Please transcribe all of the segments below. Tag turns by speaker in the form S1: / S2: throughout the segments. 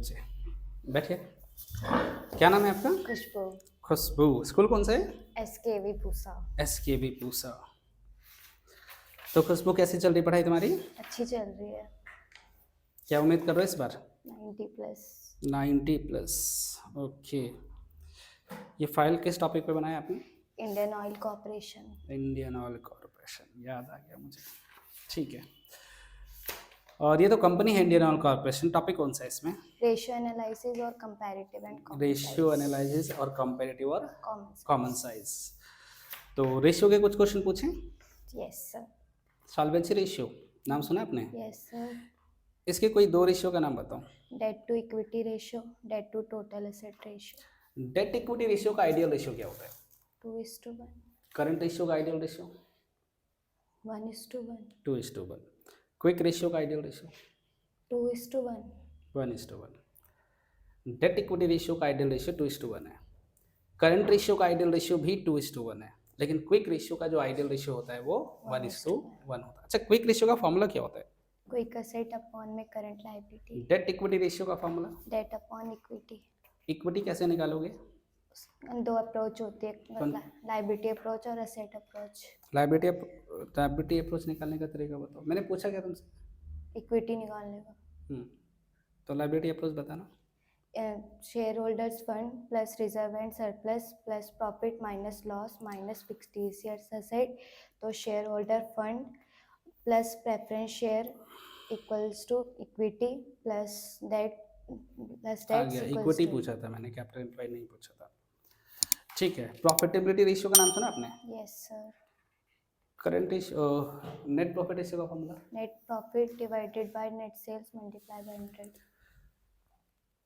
S1: बच्चे बैठिए। क्या नाम है आपका?
S2: खुशबू।
S1: खुशबू। स्कूल कौन सा है?
S2: SKV पूसा।
S1: SKV पूसा। तो खुशबू कैसी चल रही पढ़ाई तुम्हारी?
S2: अच्छी चल रही है।
S1: क्या उम्मीद कर रहे हो इस बार?
S2: 90+।
S1: 90+। ओके। ये फाइल किस टॉपिक पे बनाया आपने?
S2: Indian oil corporation.
S1: Indian oil corporation, याद आ गया मुझे। ठीक है। और ये तो कंपनी है इंडियन ऑयल कॉरपोरेशन। टॉपिक कौन सा है इसमें?
S2: रेशियो एनालिसिस और comparative and common
S1: ratio analysis और कंपैरेटिव और
S2: कॉमन
S1: कॉमन साइज। तो रेशियो के कुछ क्वेश्चन पूछें।
S2: Yes sir.
S1: सॉल्वेंसी रेशियो नाम सुना आपने?
S2: Yes sir.
S1: इसके कोई दो रेशियो का नाम बताओ।
S2: Debt to equity ratio, debt to total asset ratio.
S1: Debt equity ratio का आइडियल रेशियो क्या होता है?
S2: 2:1।
S1: करंट रेशियो का आइडियल रेशियो?
S2: 1:1।
S1: 2:1। क्विक रेशियो का ideal ratio?
S2: 2:1।
S1: 1:1। Debt equity ratio का आइडियल रेशियो 2:1 है। करंट रेशियो का आइडियल रेशियो भी 2:1 है, लेकिन क्विक रेशियो का जो आइडियल रेशियो होता है वो 1:1 होता है। अच्छा, क्विक रेशियो का फॉर्मूला क्या होता है?
S2: क्विक एसेट अपॉन में current liability.
S1: Debt equity ratio का formula?
S2: Debt upon equity.
S1: Equity कैसे निकालोगे?
S2: दो अप्रोच होती है, लायबिलिटी अप्रोच और एसेट अप्रोच।
S1: लायबिलिटी अप्रोच निकालने का तरीका बताओ। मैंने पूछा क्या तुमसे?
S2: इक्विटी निकालने का।
S1: तो लायबिलिटी अप्रोच बताना।
S2: Shareholders fund plus reserve and surplus plus profit minus loss minus fixed asset. तो shareholder fund plus preference share equals to equity plus debt
S1: आ गया, इक्विटी पूछा था मैंने, कैपिटल एम्प्लॉय नहीं पूछा था। ठीक है। प्रॉफिटेबिलिटी रेशियो का नाम सुना आपने?
S2: Yes sir.
S1: Current ratio, net profit ratio का formula?
S2: Net profit divided by net sales multiply by 100।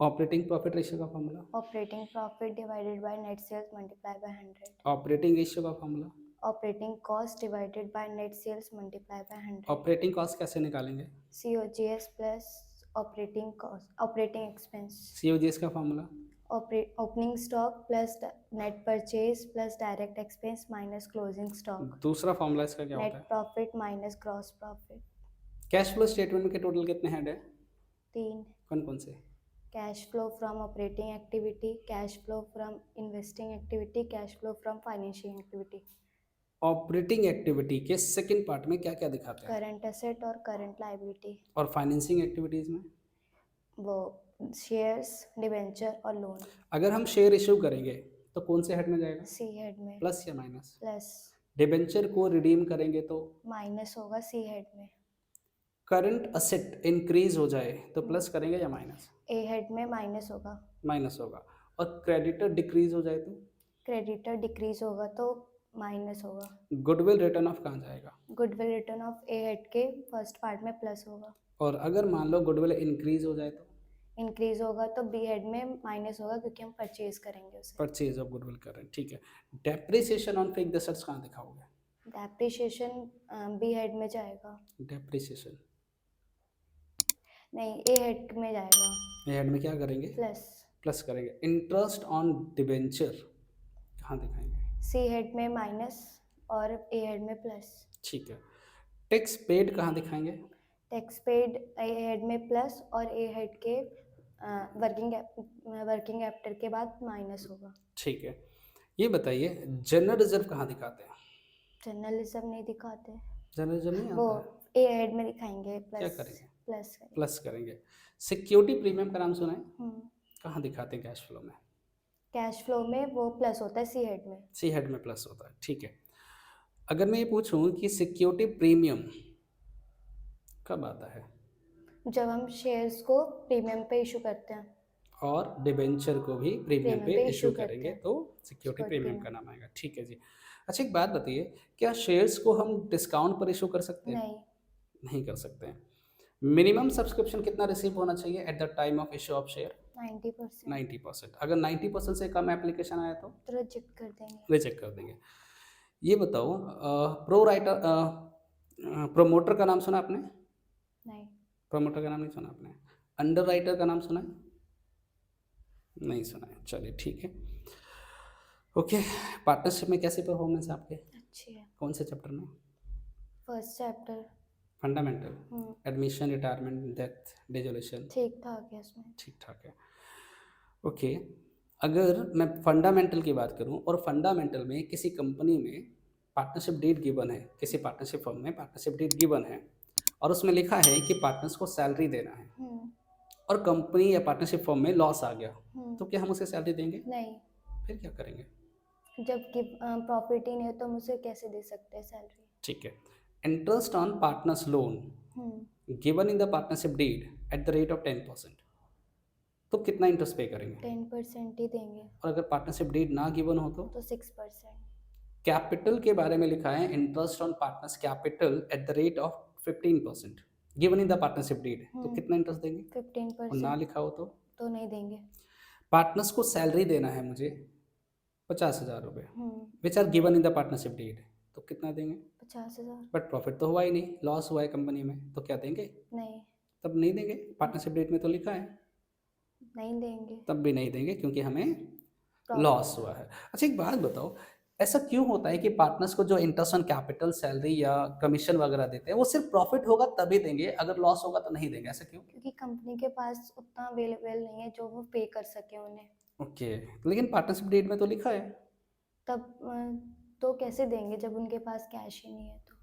S1: Operating profit ratio का formula?
S2: Operating profit divided by net sales multiply by 100।
S1: Operating ratio का formula?
S2: Operating cost divided by net sales multiply by 100।
S1: Operating cost कैसे निकालेंगे?
S2: COGS plus operating cost operating expense.
S1: COGS का formula?
S2: Opening stock plus net purchase plus direct expense minus closing stock.
S1: दूसरा formula इसका क्या
S2: net
S1: होता है?
S2: Profit minus gross profit.
S1: Cash flow statement में के टोटल कितने हेड है?
S2: 3।
S1: कौन कौन से?
S2: Cash flow from operating activity, cash flow from investing activity, cash flow from financial activity.
S1: Operating activity के सेकंड पार्ट में क्या क्या दिखाते हैं?
S2: करंट एसेट और करंट लायबिलिटी।
S1: और फाइनेंसिंग एक्टिविटीज में?
S2: वो शेयर्स, डिबेंचर और लोन।
S1: अगर हम शेयर इश्यू करेंगे तो कौन से हेड में जाएगा?
S2: C हेड में।
S1: प्लस या माइनस?
S2: प्लस।
S1: डिबेंचर को रिडीम करेंगे तो?
S2: माइनस होगा C हेड में।
S1: करंट असेट इंक्रीज हो जाए तो प्लस करेंगे या माइनस?
S2: A हेड में माइनस होगा।
S1: माइनस होगा। और क्रेडिटर डिक्रीज हो जाए तो?
S2: क्रेडिटर डिक्रीज होगा तो माइनस होगा।
S1: गुडविल रिटर्न ऑफ कहाँ जाएगा?
S2: Goodwill return of A head के फर्स्ट पार्ट में प्लस होगा।
S1: और अगर मान लो गुडविल इंक्रीज हो जाए तो?
S2: इंक्रीज होगा तो B हेड में माइनस होगा क्योंकि हम परचेज करेंगे उसे।
S1: परचेज ऑफ गुडविल कर रहे हैं, ठीक है। डेप्रिसिएशन ऑन फिक्स्ड एसेट्स कहाँ दिखाओगे?
S2: डेप्रिसिएशन B हेड में जाएगा।
S1: डेप्रिसिएशन
S2: नहीं, A हेड में जाएगा।
S1: ए हेड में क्या करेंगे?
S2: प्लस।
S1: प्लस करेंगे। इंटरेस्ट ऑन डिबेंचर कहाँ दिखाएंगे?
S2: C हेड में माइनस और A हेड में प्लस।
S1: ठीक है। टैक्स पेड कहाँ दिखाएंगे?
S2: टैक्स पेड A हेड में प्लस और A हेड के वर्किंग कैपिटल के बाद माइनस होगा।
S1: ठीक है। ये बताइए जनरल रिजर्व कहाँ दिखाते हैं?
S2: जनरल रिजर्व नहीं दिखाते।
S1: जनरल रिजर्व नहीं
S2: वो
S1: आता है?
S2: A हेड में दिखाएंगे। प्लस।
S1: क्या करेंगे?
S2: प्लस करेंगे।
S1: प्लस करेंगे। सिक्योरिटी प्रीमियम का नाम सुना है? कहाँ दिखाते हैं कैश फ्लो में?
S2: कैश फ्लो में वो प्लस होता है C हेड में।
S1: सी हेड में प्लस होता है, ठीक है। अगर मैं ये पूछूं कि सिक्योरिटी प्रीमियम कब आता है?
S2: जब हम शेयर्स को प्रीमियम पे इशू करते हैं।
S1: और डिबेंचर को भी प्रीमियम पे इशू करेंगे
S2: हैं।
S1: तो सिक्योरिटी
S2: Security
S1: प्रीमियम
S2: में।
S1: का नाम आएगा, ठीक है जी। अच्छा, एक बात बताइए, क्या शेयर्स को हम डिस्काउंट पर इशू कर सकते हैं?
S2: नहीं।
S1: नहीं कर सकते हैं। मिनिमम सब्सक्रिप्शन कितना रिसीव होना चाहिए at the time of issue of share?
S2: 90%।
S1: 90%। अगर 90% से कम एप्लीकेशन आया तो
S2: तो रिजेक्ट कर देंगे।
S1: रिजेक्ट कर देंगे। ये बताओ, प्रो राइटर प्रोमोटर का नाम सुना आपने?
S2: नहीं।
S1: प्रोमोटर का नाम नहीं सुना आपने? अंडर राइटर का नाम सुना है? नहीं सुना है, चलिए ठीक है। ओके। पार्टनरशिप में कैसे परफॉर्मेंस आपके?
S2: अच्छी है।
S1: कौन से चैप्टर में?
S2: First chapter.
S1: Fundamental, admission, retirement, death, dissolution,
S2: ठीक ठाक है इसमें।
S1: ठीक ठाक है। ओके, अगर मैं फंडामेंटल की बात करूं और फंडामेंटल में किसी कंपनी में पार्टनरशिप डीड गिवन है, किसी पार्टनरशिप फर्म में पार्टनरशिप डीड गिवन है और उसमें लिखा है कि पार्टनर्स को सैलरी देना है और कंपनी या पार्टनरशिप फर्म में लॉस आ गया, तो क्या हम उसे सैलरी देंगे?
S2: नहीं,
S1: फिर क्या करेंगे?
S2: जबकि प्रॉफिट ही नहीं है तो हम उसे कैसे दे सकते हैं सैलरी?
S1: ठीक है। Interest on partners loan given in the partnership deed at the rate of 10%, तो कितना इंटरेस्ट पे करेंगे?
S2: 10% ही देंगे।
S1: और अगर पार्टनरशिप डीड ना गिवन हो तो
S2: 6%।
S1: कैपिटल के बारे में लिखा है interest on partners capital at the rate of 15% given in the partnership deed, तो कितना इंटरेस्ट देंगे?
S2: 15%।
S1: और ना लिखा हो
S2: तो नहीं देंगे।
S1: पार्टनर्स को सैलरी देना है मुझे 50,000 रुपये which are given in the partnership deed, तो कितना देंगे?
S2: 50,000।
S1: बट प्रॉफिट तो हुआ ही नहीं, लॉस हुआ है कंपनी में, तो क्या देंगे?
S2: नहीं,
S1: तब नहीं देंगे, पार्टनरशिप डीड में तो लिखा है।
S2: नहीं देंगे।
S1: तब भी नहीं देंगे क्योंकि हमें
S2: Profit।
S1: लॉस हुआ है। अच्छा एक बात बताओ, ऐसा क्यों होता है कि पार्टनर्स को जो इंटरेस्ट ऑन कैपिटल, सैलरी या कमीशन वगैरह देते हैं वो सिर्फ प्रॉफिट होगा तभी देंगे, अगर लॉस होगा तो नहीं देंगे, ऐसा क्यों?
S2: क्योंकि कंपनी के पास उतना अवेलेबल नहीं है जो वो पे कर सके उन्हें।
S1: ओके, लेकिन पार्टनरशिप डीड में तो लिखा है।
S2: तब तो कैसे देंगे जब उनके पास कैश ही नहीं है तो?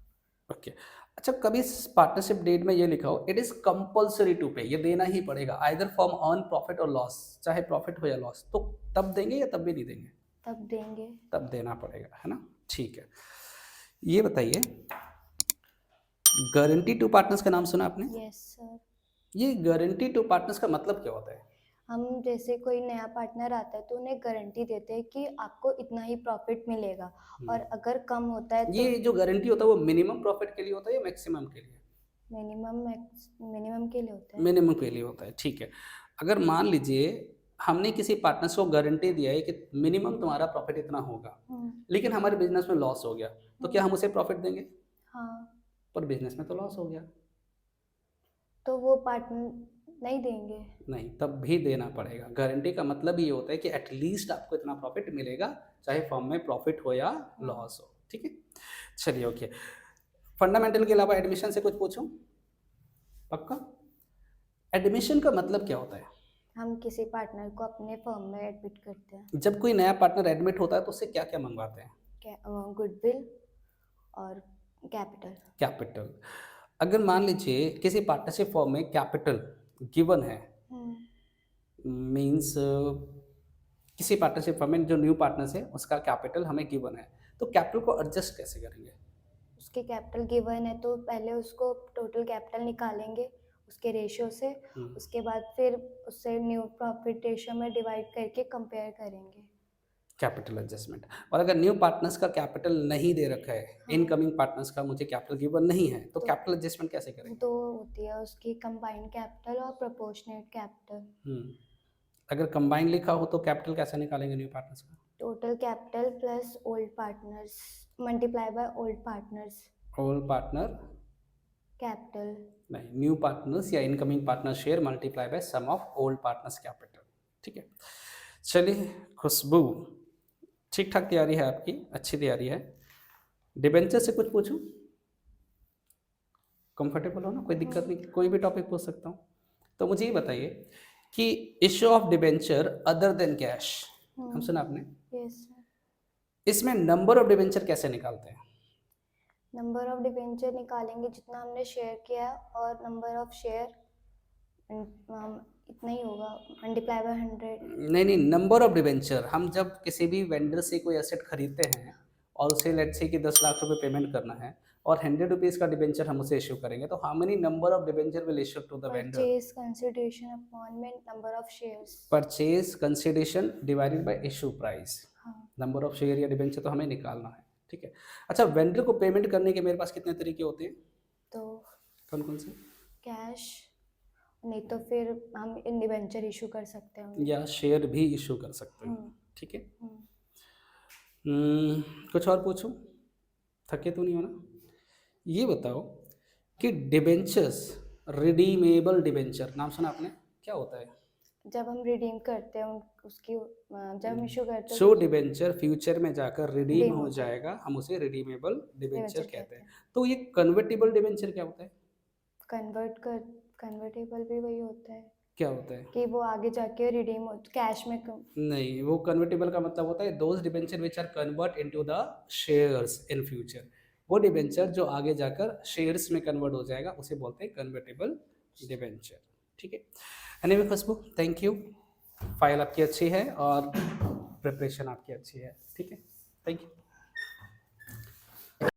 S1: ओके, अच्छा कभी पार्टनरशिप डीड में ये लिखा हो इट इज कंपल्सरी टू पे, ये देना ही पड़ेगा आइदर फ्रॉम अर्न प्रॉफिट और लॉस, चाहे प्रॉफिट हो या लॉस, तो तब देंगे या तब भी नहीं देंगे?
S2: तब देंगे।
S1: तब देना पड़ेगा, है ना? ठीक है, ये बताइए गारंटी टू पार्टनर्स का नाम सुना आपने?
S2: Yes sir.
S1: ये गारंटी टू पार्टनर्स का मतलब क्या होता है?
S2: हम जैसे कोई नया पार्टनर आता है तो उन्हें गारंटी देते हैं कि आपको इतना ही प्रॉफिट मिलेगा और अगर कम होता है तो
S1: ये जो गारंटी होता है वो मिनिमम प्रॉफिट के लिए होता है या मैक्सिमम के लिए?
S2: मिनिमम के लिए होता है।
S1: मिनिमम के लिए होता है, ठीक है। अगर मान लीजिए हमने किसी पार्टनर्स को गारंटी दिया है कि मिनिमम तुम्हारा प्रॉफिट इतना होगा, लेकिन हमारे बिजनेस में लॉस हो गया, तो क्या हम उसे प्रॉफिट देंगे?
S2: हाँ,
S1: पर बिजनेस में तो लॉस हो गया।
S2: तो वो पार्टनर नहीं देंगे।
S1: नहीं, तब भी देना पड़ेगा। गारंटी का मतलब ये होता है कि एटलीस्ट आपको इतना प्रॉफिट मिलेगा, चाहे फर्म में प्रॉफिट हो या लॉस हो, ठीक है। चलिए ओके, फंडामेंटल के अलावा एडमिशन से कुछ पूछूं? पक्का? एडमिशन का मतलब क्या होता है?
S2: हम किसी पार्टनर को अपने फर्म में एडमिट करते हैं।
S1: जब कोई नया पार्टनर एडमिट होता है तो उससे क्या क्या मंगवाते हैं?
S2: गुडविल और कैपिटल।
S1: कैपिटल। अगर मान लीजिए किसी पार्टनरशिप फर्म में कैपिटल गिवन है, मीन्स किसी पार्टनरशिप फर्म में जो न्यू पार्टनर्स है उसका कैपिटल हमें गिवन है, तो कैपिटल को एडजस्ट कैसे करेंगे?
S2: उसके कैपिटल गिवन है तो पहले उसको टोटल कैपिटल निकालेंगे उसके रेशियो से, उसके बाद फिर उससे न्यू प्रॉफिट रेशियो में डिवाइड करके कंपेयर करेंगे।
S1: Capital adjustment. और अगर न्यू पार्टनर्स का कैपिटल नहीं दे रखा है, इनकमिंग पार्टनर्स का मुझे कैपिटल गिवन नहीं है, तो कैपिटल एडजस्टमेंट कैसे करेंगे?
S2: तो होती है उसकी कंबाइंड कैपिटल और प्रोपोर्शनेट कैपिटल।
S1: अगर कंबाइन लिखा हो तो कैपिटल कैसे निकालेंगे न्यू पार्टनर्स का?
S2: Total capital plus old partners multiply by old partners.
S1: Old partner
S2: capital
S1: नहीं, न्यू पार्टनर्स या incoming partner share multiply by sum of old partners capital, ठीक है। चलिए खुशबू, ठीक ठाक तैयारी है आपकी, अच्छी तैयारी है। डिबेंचर से कुछ पूछूं? कंफर्टेबल हो ना, कोई दिक्कत नहीं, कोई भी टॉपिक पूछ सकता हूँ। तो मुझे ये बताइए कि issue of debenture other than cash, हम सुना आपने?
S2: Yes sir.
S1: इसमें नंबर ऑफ डिबेंचर कैसे निकालते हैं?
S2: नंबर ऑफ डिबेंचर निकालेंगे जितना हमने शेयर किया और नंबर ऑफ शेयर इतना ही होगा, मल्टीप्लाई बाय 100।
S1: नहीं, नंबर ऑफ डिबेंचर, हम जब किसी भी वेंडर से कोई एसेट खरीदते हैं और उसे लेट्स से कि 10 लाख रुपए पेमेंट करना है और 100 रुपीज़ का डिबेंचर हम उसे इशू करेंगे, तो how many number of debenture will issue to the vendor?
S2: Purchase consideration upon में number of shares.
S1: Purchase consideration divided by issue price.
S2: हाँ।
S1: नंबर ऑफ शेयर या डिबेंचर तो हमें निकालना है, ठीक है। अच्छा, वेंडर को पेमेंट करने के मेरे पास कितने तरीके होते हैं?
S2: तो
S1: कौन कौन से?
S2: कैश, नहीं तो फिर हम डिबेंचर इशू कर सकते हैं
S1: या शेयर भी इशू कर सकते हैं, ठीक है। कुछ और पूछूं? थके तो नहीं हो ना? ये बताओ कि डिबेंचर्स, रिडीमेबल डिबेंचर नाम सुना आपने? क्या होता है?
S2: जब हम रिडीम करते हैं उसकी जब हम इशू करते हैं
S1: जो डिबेंचर फ्यूचर में जाकर रिडीम हो
S2: होता है।
S1: जाएगा हम उसे रिडीमेबल डिबेंचर
S2: डिबेंचर
S1: कहते हैं। तो ये कन्वर्टिबल डिबेंचर क्या होता है?
S2: कन्वर्टेबल भी वही होता है
S1: क्या होता है?
S2: कि वो आगे जाके रिडीम हो कैश में
S1: नहीं, वो कन्वर्टेबल का मतलब होता है those debenture which are convert into the shares in future. वो डिबेंचर जो आगे जाकर शेयर्स में कन्वर्ट हो जाएगा उसे बोलते हैं कन्वर्टेबल डिबेंचर। ठीक है। Anyway Khushboo, thank you. File आपकी अच्छी है और प्रिपरेशन आपकी अच्छी है। ठीक है, थैंक यू।